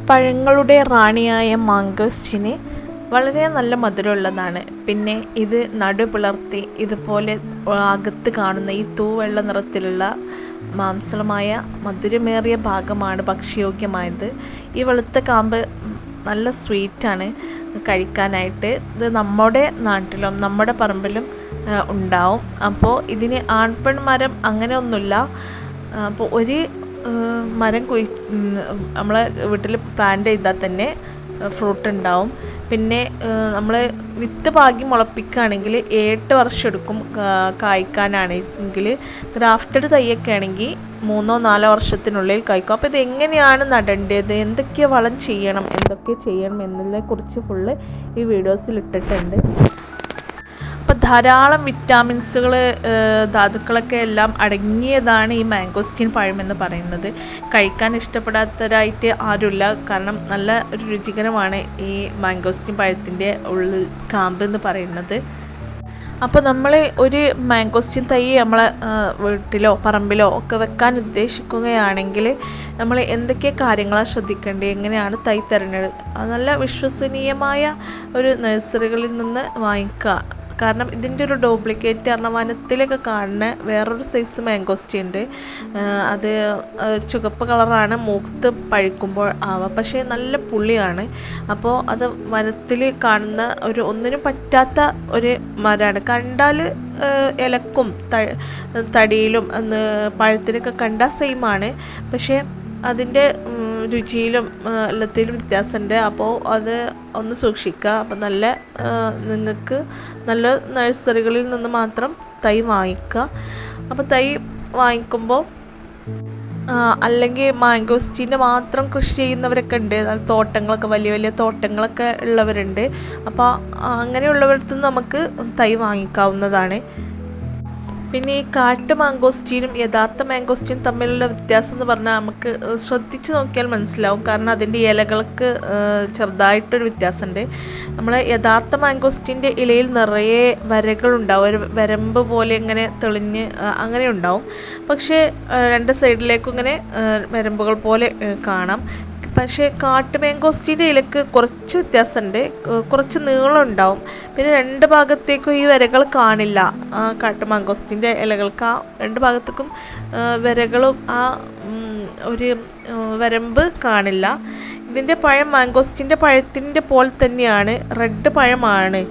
പഴങ്ങളുടെ റാണിയായ മാംഗോസ്റ്റിന് വളരെ നല്ല മധുരമുള്ളതാണ്. പിന്നെ ഇത് നടു പിളർത്തി ഇതുപോലെ അകത്ത് കാണുന്ന ഈ തൂവെള്ള നിറത്തിലുള്ള മാംസളമായ മധുരമേറിയ ഭാഗമാണ് ഭക്ഷ്യയോഗ്യമായത്. ഈ വെളുത്ത കാമ്പ് നല്ല സ്വീറ്റാണ് കഴിക്കാനായിട്ട്. ഇത് നമ്മുടെ നാട്ടിലും നമ്മുടെ പറമ്പിലും ഉണ്ടാവും. അപ്പോൾ ഇതിന് ആൺപെൺ മരം അങ്ങനെ ഒന്നുമില്ല. അപ്പോൾ ഒരു മരം നമ്മളെ വീട്ടിൽ പ്ലാന്റ് ചെയ്താൽ തന്നെ ഫ്രൂട്ട് ഉണ്ടാവും. പിന്നെ നമ്മൾ വിത്ത് പാകി മുളപ്പിക്കുകയാണെങ്കിൽ 8 വർഷം എടുക്കും കായ്ക്കാനാണെങ്കിൽ. ഗ്രാഫ്റ്റഡ് തൈയൊക്കെ ആണെങ്കിൽ 3-4 വർഷത്തിനുള്ളിൽ കായ്ക്കും. അപ്പോൾ ഇത് എങ്ങനെയാണ് നടേണ്ടത്, എന്തൊക്കെ വളം ചെയ്യണം, എന്തൊക്കെ ചെയ്യണം എന്നതിനെക്കുറിച്ച് ഫുള്ള് ഈ വീഡിയോസിൽ ഇട്ടിട്ടുണ്ട്. അപ്പോൾ ധാരാളം വിറ്റാമിൻസുകൾ, ധാതുക്കളൊക്കെ എല്ലാം അടങ്ങിയതാണ് ഈ മാംഗോസ്റ്റീൻ പഴമെന്ന് പറയുന്നത്. കഴിക്കാൻ ഇഷ്ടപ്പെടാത്തവരായിട്ട് ആരുമില്ല. കാരണം നല്ല ഒരു രുചികരമാണ് ഈ മാംഗോസ്റ്റീൻ പഴത്തിൻ്റെ ഉള്ളിൽ കാമ്പ് എന്ന് പറയുന്നത്. അപ്പോൾ നമ്മൾ ഒരു മാംഗോസ്റ്റീൻ തൈ നമ്മളെ വീട്ടിലോ പറമ്പിലോ ഒക്കെ വെക്കാൻ ഉദ്ദേശിക്കുകയാണെങ്കിൽ നമ്മൾ എന്തൊക്കെ കാര്യങ്ങളാണ് ശ്രദ്ധിക്കേണ്ടത്, എങ്ങനെയാണ് തൈ തിരഞ്ഞെടുക്കുക? നല്ല വിശ്വസനീയമായ ഒരു നഴ്സറികളിൽ നിന്ന് വാങ്ങിക്കുക. കാരണം ഇതിൻ്റെ ഒരു ഡ്യൂപ്ലിക്കേറ്റ് കാരണം വനത്തിലൊക്കെ കാണുന്ന വേറൊരു സൈസ് മാംഗോസ്റ്റീൻ ഉണ്ട്. അത് ചുവപ്പ് കളറാണ് മൂത്ത് പഴുക്കുമ്പോൾ ആവുക, പക്ഷേ നല്ല പുളിയാണ്. അപ്പോൾ അത് വനത്തിൽ കാണുന്ന ഒന്നിനും പറ്റാത്ത ഒരു മരമാണ്. കണ്ടാൽ ഇലക്കും തടിയിലും പഴത്തിനൊക്കെ കണ്ടാൽ സെയിമാണ്, പക്ഷേ അതിൻ്റെ രുചിയിലും എല്ലാത്തിലും വ്യത്യാസമുണ്ട്. അപ്പോൾ അത് ഒന്ന് സൂക്ഷിക്കുക. അപ്പോൾ നിങ്ങൾക്ക് നല്ല നഴ്സറികളിൽ നിന്ന് മാത്രം തൈ വാങ്ങിക്കുക. അപ്പോൾ തൈ വാങ്ങിക്കുമ്പോൾ അല്ലെങ്കിൽ മാംഗോസ്റ്റീൻ്റെ മാത്രം കൃഷി ചെയ്യുന്നവരൊക്കെ ഉണ്ട്. തോട്ടങ്ങളൊക്കെ വലിയ വലിയ തോട്ടങ്ങളൊക്കെ ഉള്ളവരുണ്ട്. അപ്പോൾ അങ്ങനെയുള്ളവരടുത്ത് നമുക്ക് തൈ വാങ്ങിക്കാവുന്നതാണ്. പിന്നെ ഈ കാട്ടു മാംഗോസ്റ്റീനും യഥാർത്ഥ മാംഗോസ്റ്റീനും തമ്മിലുള്ള വ്യത്യാസം എന്ന് പറഞ്ഞാൽ നമുക്ക് ശ്രദ്ധിച്ച് നോക്കിയാൽ മനസ്സിലാവും. കാരണം അതിൻ്റെ ഇലകൾക്ക് ചെറുതായിട്ടൊരു വ്യത്യാസമുണ്ട്. നമ്മൾ യഥാർത്ഥ മാംഗോസ്റ്റീൻ്റെ ഇലയിൽ നിറയെ വരകളുണ്ടാവും, ഒരു വരമ്പ് പോലെ ഇങ്ങനെ തെളിഞ്ഞ് അങ്ങനെ ഉണ്ടാവും. പക്ഷേ 2 സൈഡിലേക്കും ഇങ്ങനെ വരമ്പുകൾ പോലെ കാണാം. പക്ഷേ കാട്ടു മാംഗോസ്റ്റീൻ്റെ ഇലക്ക് കുറച്ച് വ്യത്യാസമുണ്ട്, കുറച്ച് നീളം ഉണ്ടാവും. പിന്നെ 2 ഭാഗത്തേക്കും ഈ വരകൾ കാണില്ല. കാട്ടു മാംഗോസ്റ്റീൻ്റെ ഇലകൾക്ക് 2 ഭാഗത്തേക്കും വരകളും ഒരു വരമ്പ് കാണില്ല. ഇതിൻ്റെ പഴം മാംഗോസ്റ്റീൻ്റെ പഴത്തിൻ്റെ പോലെ തന്നെയാണ്, റെഡ് പഴമാണ്,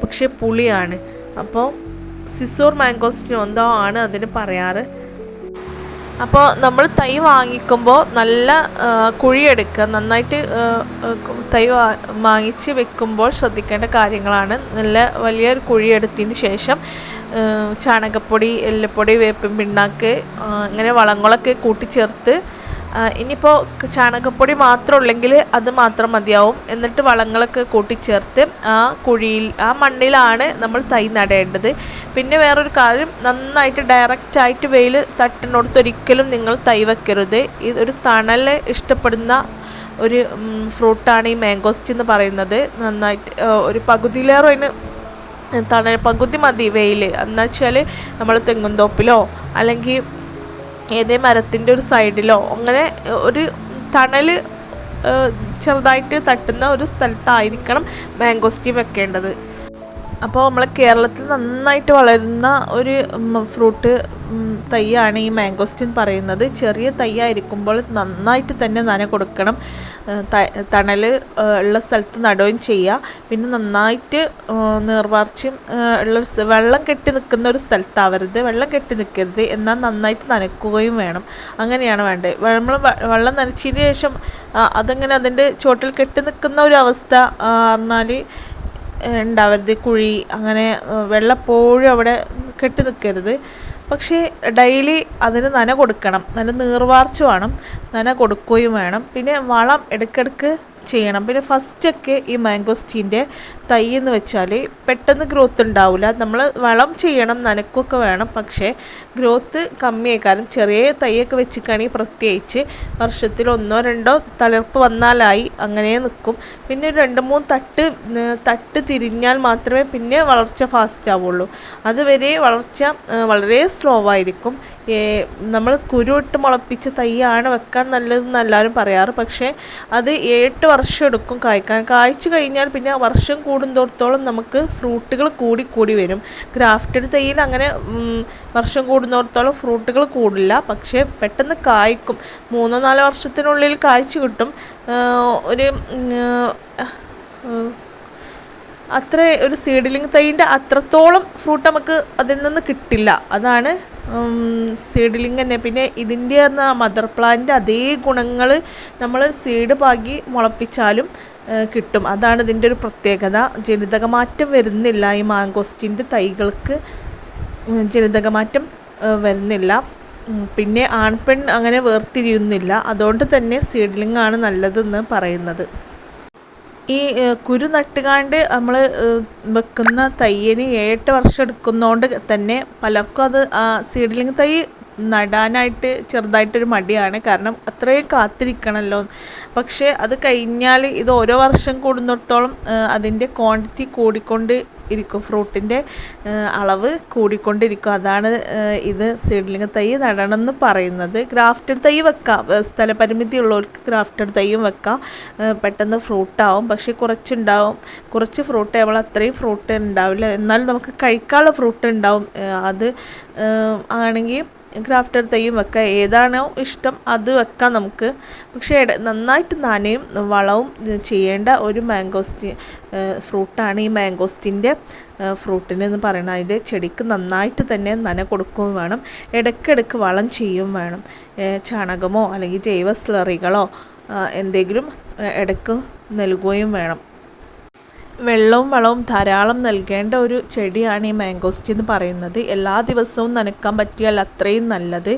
പക്ഷേ പുളിയാണ്. അപ്പോൾ സിസോർ മാംഗോസ്റ്റീൻ എന്തോ ആണ് അതിന് പറയാറ്. അപ്പോൾ നമ്മൾ തൈ വാങ്ങിക്കുമ്പോൾ നല്ല കുഴിയെടുക്കുക. നന്നായിട്ട് തൈ വാങ്ങിച്ച് വെക്കുമ്പോൾ ശ്രദ്ധിക്കേണ്ട കാര്യങ്ങളാണ്. നല്ല വലിയൊരു കുഴിയെടുത്തതിന് ശേഷം ചാണകപ്പൊടി, എല്ലുപ്പൊടി, വേപ്പിൻ പിണ്ണാക്ക് ഇങ്ങനെ വളങ്ങളൊക്കെ കൂട്ടിച്ചേർത്ത്, ഇനിയിപ്പോൾ ചാണകപ്പൊടി മാത്രം ഉള്ളെങ്കിൽ അത് മാത്രം മതിയാവും. എന്നിട്ട് വളങ്ങളൊക്കെ കൂട്ടിച്ചേർത്ത് ആ മണ്ണിലാണ് നമ്മൾ തൈ നടേണ്ടത്. പിന്നെ വേറൊരു കാര്യം, നന്നായിട്ട് ഡയറക്റ്റായിട്ട് വെയിൽ തട്ടുന്നിടത്തൊരിക്കലും നിങ്ങൾ തൈ വെക്കരുത്. ഇതൊരു തണൽ ഇഷ്ടപ്പെടുന്ന ഒരു ഫ്രൂട്ടാണ് ഈ മാംഗോസ്റ്റീൻ എന്ന് പറയുന്നത്. നന്നായിട്ട് ഒരു പകുതിയിലേറെ പകുതി മതി വെയിൽ. എന്ന് വെച്ചാൽ നമ്മൾ തെങ്ങുംതോപ്പിലോ അല്ലെങ്കിൽ ഏതേ മരത്തിൻ്റെ ഒരു സൈഡിലോ അങ്ങനെ ഒരു തണൽ ചെറുതായിട്ട് തട്ടുന്ന ഒരു സ്ഥലത്തായിരിക്കണം മാംഗോസ്റ്റീൻ വെക്കേണ്ടത്. അപ്പോൾ നമ്മൾ കേരളത്തിൽ നന്നായിട്ട് വളരുന്ന ഒരു ഫ്രൂട്ട് തൈയാണ് ഈ മാംഗോസ്റ്റീൻ പറയുന്നത്. ചെറിയ തൈയായിരിക്കുമ്പോൾ നന്നായിട്ട് തന്നെ നന കൊടുക്കണം. തണൽ ഉള്ള സ്ഥലത്ത് നടുകയും ചെയ്യുക. പിന്നെ നന്നായിട്ട് നീർവാർച്ചയും ഉള്ള വെള്ളം കെട്ടി നിൽക്കുന്ന ഒരു സ്ഥലത്താവരുത്, വെള്ളം കെട്ടി നിൽക്കരുത്. എന്നാൽ നന്നായിട്ട് നനയ്ക്കുകയും വേണം. അങ്ങനെയാണ് വേണ്ടത്. നമ്മൾ വെള്ളം നനച്ചതിന് ശേഷം അതങ്ങനെ അതിൻ്റെ ചുവട്ടിൽ കെട്ടി നിൽക്കുന്ന ഒരു അവസ്ഥ പറഞ്ഞാൽ ഉണ്ടാവരുത്. കുഴി അങ്ങനെ വെള്ളം എപ്പോഴും അവിടെ കെട്ടി നിൽക്കരുത്. പക്ഷേ ഡെയിലി അതിന് നന കൊടുക്കണം, നല്ല നീർവാർച്ച വേണം, നന കൊടുക്കുകയും വേണം. പിന്നെ വളം ഇടയ്ക്കിടയ്ക്ക് ചെയ്യണം. പിന്നെ ഫസ്റ്റൊക്കെ ഈ മാംഗോസ്റ്റീൻ്റെ തൈ എന്ന് വെച്ചാൽ പെട്ടെന്ന് ഗ്രോത്ത് ഉണ്ടാവില്ല. നമ്മൾ വളം ചെയ്യണം, നനക്കൊക്കെ വേണം. പക്ഷേ ഗ്രോത്ത് കമ്മിയായിക്കാരം. ചെറിയ തൈയൊക്കെ വെച്ചിട്ടാണെങ്കിൽ പ്രത്യേകിച്ച് വർഷത്തിൽ 1-2 തളിർപ്പ് വന്നാലായി അങ്ങനെ നിൽക്കും. പിന്നെ ഒരു 2-3 തട്ട് തിരിഞ്ഞാൽ മാത്രമേ പിന്നെ വളർച്ച ഫാസ്റ്റ് ആവുള്ളൂ. അതുവരെ വളർച്ച വളരെ സ്ലോ ആയിരിക്കും. നമ്മൾ കുരുവിട്ട് മുളപ്പിച്ച തൈയാണ് വെക്കാൻ നല്ലതെന്ന് എല്ലാവരും പറയാറ്. പക്ഷേ അത് 7-8 വർഷം എടുക്കും കായ്ക്കാൻ. കായ്ച്ചു കഴിഞ്ഞാൽ പിന്നെ വർഷം കൂടുന്തോടത്തോളം നമുക്ക് ഫ്രൂട്ടുകൾ കൂടി വരും. ഗ്രാഫ്റ്റഡ് തൈയിൽ അങ്ങനെ വർഷം കൂടുന്നിടത്തോളം ഫ്രൂട്ടുകൾ കൂടില്ല. പക്ഷേ പെട്ടെന്ന് കായ്ക്കും. 3-4 വർഷത്തിനുള്ളിൽ കായ്ച്ചു കിട്ടും. ഒരു അത്ര ഒരു സീഡ്ലിംഗ് തൈൻ്റെ അത്രത്തോളം ഫ്രൂട്ട് നമുക്ക് അതിൽ നിന്ന് കിട്ടില്ല. അതാണ് സീഡ്ലിംഗ് തന്നെ. പിന്നെ ഇതിൻ്റെ മദർ പ്ലാന്റ് അതേ ഗുണങ്ങൾ നമ്മൾ സീഡ് പാകി മുളപ്പിച്ചാലും കിട്ടും. അതാണ് ഇതിൻ്റെ ഒരു പ്രത്യേകത. ജനിതകമാറ്റം വരുന്നില്ല. ഈ മാംഗോസ്റ്റിൻ്റെ തൈകൾക്ക് ജനിതകമാറ്റം വരുന്നില്ല. പിന്നെ ആൺപെൺ അങ്ങനെ വേർതിരിയുന്നില്ല. അതുകൊണ്ട് തന്നെ സീഡ്ലിംഗ് ആണ് നല്ലതെന്ന് പറയുന്നത്. ഈ കുരു നട്ടുകാണ്ട് നമ്മൾ വെക്കുന്ന തയ്യന് 7-8 വർഷം എടുക്കുന്നതുകൊണ്ട് തന്നെ പലർക്കും അത് സീഡ്ലിംഗ് തൈ നടാനായിട്ട് ചെറുതായിട്ടൊരു മടിയാണ്. കാരണം അത്രയും കാത്തിരിക്കണമല്ലോ. പക്ഷേ അത് കഴിഞ്ഞാൽ ഇത് ഓരോ വർഷം കൂടുന്നിടത്തോളം അതിൻ്റെ ക്വാണ്ടിറ്റി കൂടിക്കൊണ്ട് ഇരിക്കും. ഫ്രൂട്ടിൻ്റെ അളവ് കൂടിക്കൊണ്ടിരിക്കും. അതാണ് ഇത് സീഡ്ലിംഗ് തൈ നടണമെന്ന് പറയുന്നത്. ഗ്രാഫ്റ്റഡ് തൈ വെക്കാം. സ്ഥലപരിമിതി ഉള്ളവർക്ക് ഗ്രാഫ്റ്റഡ് തൈയും വെക്കാം. പെട്ടെന്ന് ഫ്രൂട്ടാവും. പക്ഷേ കുറച്ച് ഫ്രൂട്ട് നമ്മൾ അത്രയും ഫ്രൂട്ട് ഉണ്ടാവില്ല. എന്നാലും നമുക്ക് കഴിക്കാനുള്ള ഫ്രൂട്ട് ഉണ്ടാവും. അത് ആണെങ്കിൽ ഗ്രാഫ്റ്റഡ് തൈയും വെക്കാം. ഏതാണോ ഇഷ്ടം അത് വെക്കാം നമുക്ക്. പക്ഷേ നന്നായിട്ട് നനയും വളവും ചെയ്യേണ്ട ഒരു ഫ്രൂട്ടാണ് ഈ മാംഗോസ്റ്റിൻ്റെ ഫ്രൂട്ടിന് എന്ന് പറയുന്നത്. അതിൻ്റെ ചെടിക്ക് നന്നായിട്ട് തന്നെ നന കൊടുക്കുകയും വേണം. ഇടയ്ക്കിടയ്ക്ക് വളം ചെയ്യുകയും വേണം. ചാണകമോ അല്ലെങ്കിൽ ജൈവ സ്ലറികളോ എന്തെങ്കിലും ഇടയ്ക്ക് നൽകുകയും വേണം. വെള്ളവും വളവും ധാരാളം നൽകേണ്ട ഒരു ചെടിയാണ് ഈ മാംഗോസ്റ്റി എന്ന് പറയുന്നത്. എല്ലാ ദിവസവും നനയ്ക്കാൻ പറ്റിയാൽ അത്രയും നല്ലത്.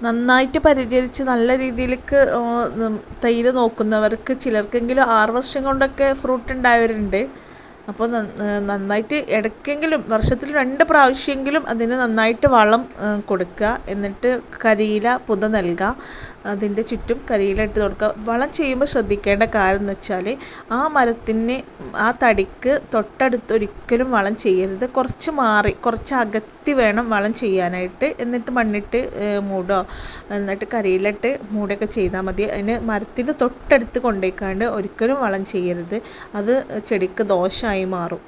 നന്നായിട്ട് പരിചരിച്ച് നല്ല രീതിയിലേക്ക് തൈര് നോക്കുന്നവർക്ക് ചിലർക്കെങ്കിലും 6 വർഷം കൊണ്ടൊക്കെ ഫ്രൂട്ട് ഉണ്ടായവരുണ്ട്. അപ്പോൾ നന്നായിട്ട് ഇടയ്ക്കെങ്കിലും വർഷത്തിൽ 2 പ്രാവശ്യമെങ്കിലും അതിന് നന്നായിട്ട് വളം കൊടുക്കുക. എന്നിട്ട് കരിയില പുത നൽകുക. അതിൻ്റെ ചുറ്റും കരിയില ഇട്ട് കൊടുക്കുക. വളം ചെയ്യുമ്പോൾ ശ്രദ്ധിക്കേണ്ട കാര്യം എന്ന് വെച്ചാൽ ആ മരത്തിന് ആ തടിക്ക് തൊട്ടടുത്ത് ഒരിക്കലും വളം ചെയ്യരുത്. കുറച്ച് അകത്തി വേണം വളം ചെയ്യാനായിട്ട്. എന്നിട്ട് മണ്ണിട്ട് മൂടുക. എന്നിട്ട് കരിയിലിട്ട് മൂടുകയൊക്കെ ചെയ്താൽ മതി. അതിന് മരത്തിൻ്റെ തൊട്ടടുത്ത് കൊണ്ടുപോയിക്കാണ്ട് ഒരിക്കലും വളം ചെയ്യരുത്. അത് ചെടിക്ക് ദോഷമായി മാറും.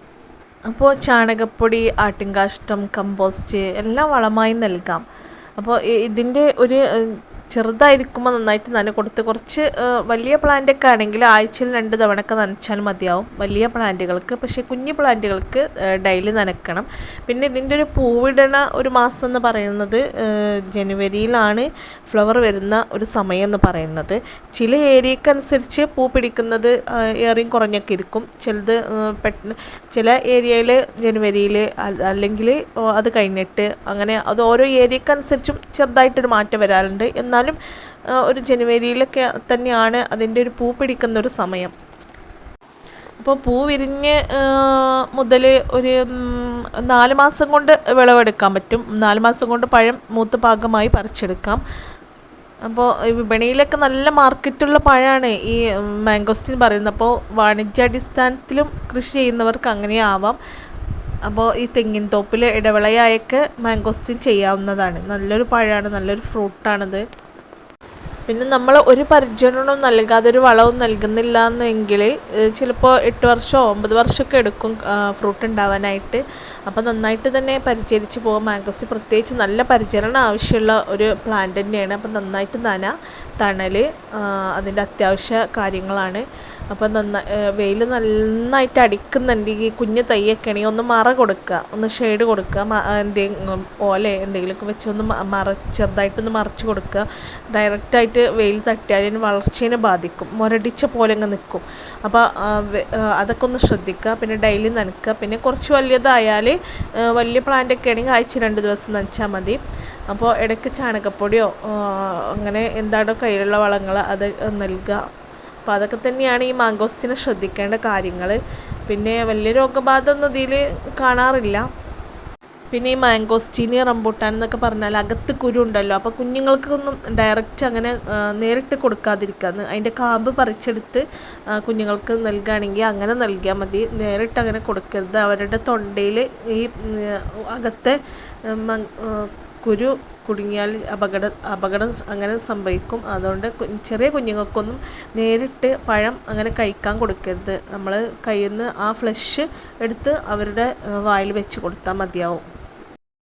അപ്പോൾ ചാണകപ്പൊടി, ആട്ടിൻകാഷ്ടം, കമ്പോസ്റ്റ് എല്ലാം വളമായി നൽകാം. അപ്പോൾ ഇതിൻ്റെ ഒരു ചെറുതായിരിക്കുമ്പോൾ നന്നായിട്ട് നന കൊടുത്ത് കുറച്ച് വലിയ പ്ലാന്റൊക്കെ ആണെങ്കിൽ ആഴ്ചയിൽ 2 തവണയൊക്കെ നനച്ചാൽ മതിയാവും വലിയ പ്ലാന്റുകൾക്ക്. പക്ഷേ കുഞ്ഞു പ്ലാന്റുകൾക്ക് ഡെയിലി നനക്കണം. പിന്നെ ഇതിൻ്റെ ഒരു പൂവിടണ ഒരു മാസം എന്ന് പറയുന്നത് ജനുവരിയിലാണ് ഫ്ലവർ വരുന്ന ഒരു സമയം എന്ന് പറയുന്നത്. ചില ഏരിയക്കനുസരിച്ച് പൂ പിടിക്കുന്നത് ഏറെയും കുറഞ്ഞൊക്കെ ഇരിക്കും. ചില ഏരിയയിൽ ജനുവരിയിൽ അല്ലെങ്കിൽ അത് കഴിഞ്ഞിട്ട് അങ്ങനെ അത് ഓരോ ഏരിയക്കനുസരിച്ചും ചെറുതായിട്ടൊരു മാറ്റം വരാറുണ്ട്. എന്നാലും ഒരു ജനുവരിയിലൊക്കെ തന്നെയാണ് അതിൻ്റെ ഒരു പൂ പിടിക്കുന്ന ഒരു സമയം. അപ്പോൾ പൂ വിരിഞ്ഞ് മുതൽ ഒരു 4 മാസം കൊണ്ട് വിളവെടുക്കാൻ പറ്റും. 4 മാസം കൊണ്ട് പഴം മൂത്ത പാകമായി പറിച്ചെടുക്കാം. അപ്പോൾ വിപണിയിലൊക്കെ നല്ല മാർക്കറ്റുള്ള പഴമാണ് ഈ മാംഗോസ്റ്റിൻ പറയുന്നത്. അപ്പോൾ വാണിജ്യാടിസ്ഥാനത്തിലും കൃഷി ചെയ്യുന്നവർക്ക് അങ്ങനെ ആവാം. അപ്പോൾ ഈ തെങ്ങിൻ തോപ്പിൽ ഇടവിളയായൊക്കെ മാംഗോസ്റ്റിൻ ചെയ്യാവുന്നതാണ്. നല്ലൊരു പഴമാണ്, നല്ലൊരു ഫ്രൂട്ടാണിത്. പിന്നെ നമ്മൾ ഒരു പരിചരണവും നൽകാതെ ഒരു വളവും നൽകുന്നില്ല എന്നെങ്കിൽ ചിലപ്പോൾ 8 വർഷമോ 9 വർഷമൊക്കെ എടുക്കും ഫ്രൂട്ട് ഉണ്ടാവാനായിട്ട്. അപ്പോൾ നന്നായിട്ട് തന്നെ പരിചരിച്ച് പോകും. മാംഗോസ്റ്റി പ്രത്യേകിച്ച് നല്ല പരിചരണം ആവശ്യമുള്ള ഒരു പ്ലാന്റ് തന്നെയാണ്. അപ്പോൾ നന്നായിട്ട് തണൽ അതിൻ്റെ അത്യാവശ്യ കാര്യങ്ങളാണ്. അപ്പോൾ വെയിൽ നന്നായിട്ട് അടിക്കുന്നുണ്ട്. ഈ കുഞ്ഞ് തൈയൊക്കെ ആണെങ്കിൽ ഒന്ന് മറ കൊടുക്കുക, ഒന്ന് ഷെയ്ഡ് കൊടുക്കുക. ഓല എന്തെങ്കിലുമൊക്കെ വെച്ച് ഒന്ന് ചെറുതായിട്ടൊന്ന് മറച്ച് കൊടുക്കുക. ഡയറക്റ്റായിട്ട് വെയിൽ തട്ടിയാൽ അതിന് വളർച്ചേനെ ബാധിക്കും. മുരടിച്ച പോലെ അങ്ങ് നിൽക്കും. അപ്പോൾ അതൊക്കെ ഒന്ന് ശ്രദ്ധിക്കുക. പിന്നെ ഡെയിലി നനയ്ക്കുക. പിന്നെ കുറച്ച് വലിയതായാൽ വലിയ പ്ലാന്റൊക്കെ ആണെങ്കിൽ ആഴ്ച 2 ദിവസം നനച്ചാൽ മതി. അപ്പോൾ ഇടയ്ക്ക് ചാണകപ്പൊടിയോ അങ്ങനെ എന്താണോ കയ്യിലുള്ള വളങ്ങൾ അത് നൽകുക. അപ്പോൾ അതൊക്കെ തന്നെയാണ് ഈ മാങ്കോസ്റ്റിനെ ശ്രദ്ധിക്കേണ്ട കാര്യങ്ങൾ. പിന്നെ വലിയ രോഗബാധ ഒന്നും ഇതിൽ കാണാറില്ല. പിന്നെ ഈ മാങ്കോസ്റ്റീന് റംബൂട്ടാൻ എന്നൊക്കെ പറഞ്ഞാൽ അകത്ത് കുരു ഉണ്ടല്ലോ, അപ്പോൾ കുഞ്ഞുങ്ങൾക്കൊന്നും ഡയറക്റ്റ് അങ്ങനെ നേരിട്ട് കൊടുക്കാതിരിക്കുക. അതിൻ്റെ കാമ്പ് പറിച്ചെടുത്ത് കുഞ്ഞുങ്ങൾക്ക് നൽകുകയാണെങ്കിൽ അങ്ങനെ നൽകിയാൽ മതി. നേരിട്ട് അങ്ങനെ കൊടുക്കരുത്. അവരുടെ തൊണ്ടയിൽ ഈ അകത്തെ കുരു കുടുങ്ങിയാൽ അപകടം അങ്ങനെ സംഭവിക്കും. അതുകൊണ്ട് ചെറിയ കുഞ്ഞുങ്ങൾക്കൊന്നും നേരിട്ട് പഴം അങ്ങനെ കഴിക്കാൻ കൊടുക്കരുത്. നമ്മൾ കയ്യിൽ നിന്ന് ആ ഫ്ലഷ് എടുത്ത് അവരുടെ വായിൽ വെച്ച് കൊടുത്താൽ മതിയാവും.